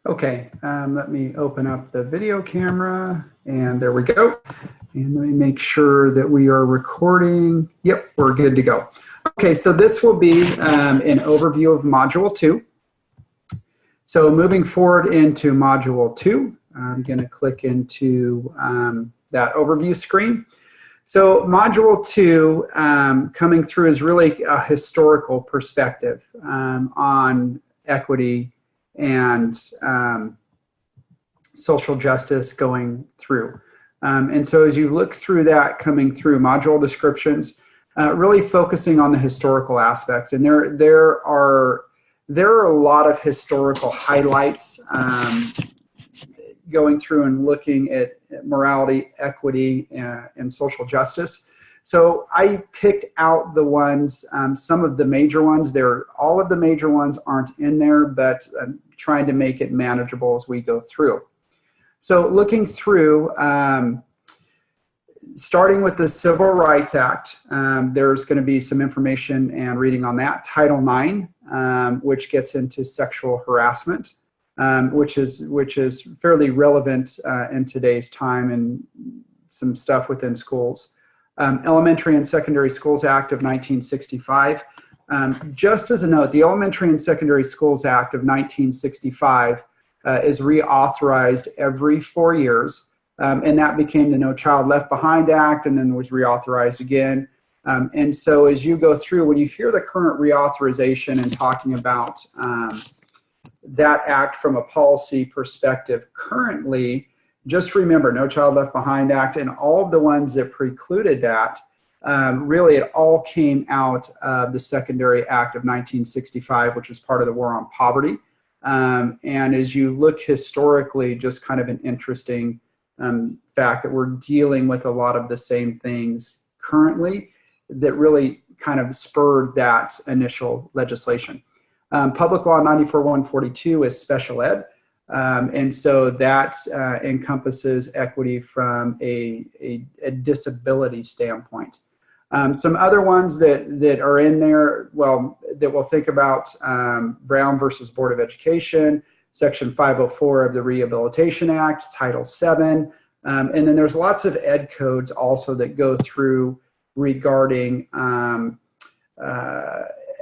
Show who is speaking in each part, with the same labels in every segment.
Speaker 1: Okay, let me open up the video camera, and there we go. And let me make sure that we are recording. Yep, we're good to go. Okay, so this will be an overview of Module 2. So moving forward into Module 2, I'm going to click into that overview screen. So Module 2 coming through is really a historical perspective on equity and social justice going through. And so as you look through that coming through module descriptions, really focusing on the historical aspect. And there are a lot of historical highlights going through and looking at morality, equity, and social justice. So I picked out the ones, some of the major ones. All of the major ones aren't in there, but I'm trying to make it manageable as we go through. So looking through, starting with the Civil Rights Act, there's going to be some information and reading on that. Title IX, which gets into sexual harassment, which is fairly relevant in today's time, and some stuff within schools. Elementary and Secondary Schools Act of 1965. Just as a note, the Elementary and Secondary Schools Act of 1965 is reauthorized every 4 years, and that became the No Child Left Behind Act, and then was reauthorized again. And so as you go through, when you hear the current reauthorization and talking about that act from a policy perspective currently, just remember No Child Left Behind Act and all of the ones that precluded that, really it all came out of the Secondary Act of 1965, which was part of the War on Poverty. And as you look historically, just kind of an interesting fact that we're dealing with a lot of the same things currently that really kind of spurred that initial legislation. Public Law 94-142 is special ed. And so that encompasses equity from a disability standpoint. Some other ones that are in there, well, that we'll think about, Brown versus Board of Education, Section 504 of the Rehabilitation Act, Title VII. And then there's lots of ed codes also that go through regarding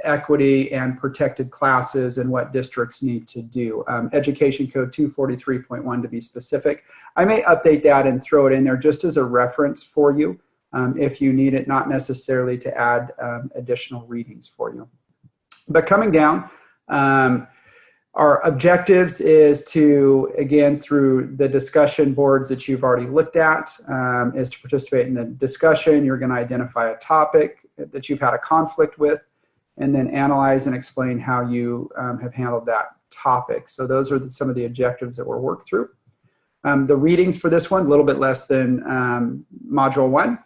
Speaker 1: equity and protected classes and what districts need to do. Education Code 243.1 to be specific. I may update that and throw it in there just as a reference for you if you need it, not necessarily to add additional readings for you. But coming down, our objectives is to, again, through the discussion boards that you've already looked at, is to participate in the discussion. You're going to identify a topic that you've had a conflict with, and then analyze and explain how you have handled that topic. So those are some of the objectives that we'll work through. The readings for this one, a little bit less than Module 1,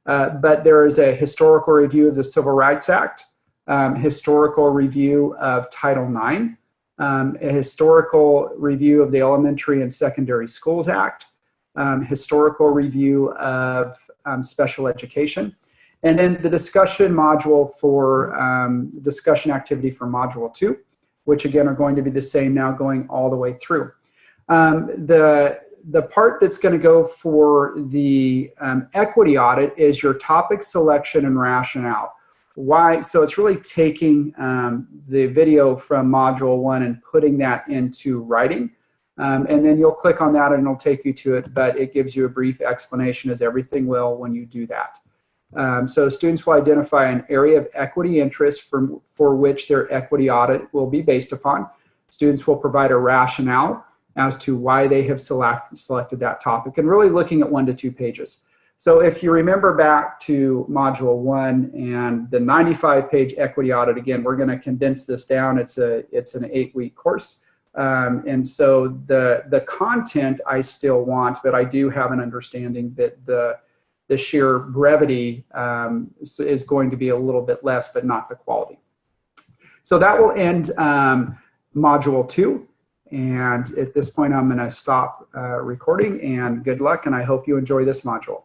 Speaker 1: but there is a historical review of the Civil Rights Act, historical review of Title IX, a historical review of the Elementary and Secondary Schools Act, historical review of special education, and then the discussion module for discussion activity for Module 2, which again are going to be the same now going all the way through. The part that's going to go for the equity audit is your topic selection and rationale. Why? So it's really taking the video from Module 1 and putting that into writing. And then you'll click on that and it'll take you to it, but it gives you a brief explanation, as everything will when you do that. So students will identify an area of equity interest for which their equity audit will be based upon. Students will provide a rationale as to why they have selected that topic, and really looking at 1 to 2 pages. So if you remember back to Module 1 and the 95-page equity audit, again, we're going to condense this down. It's an 8-week course. And so the content I still want, but I do have an understanding that the sheer brevity is going to be a little bit less, but not the quality. So that will end Module 2. And at this point, I'm going to stop recording, and good luck, and I hope you enjoy this module.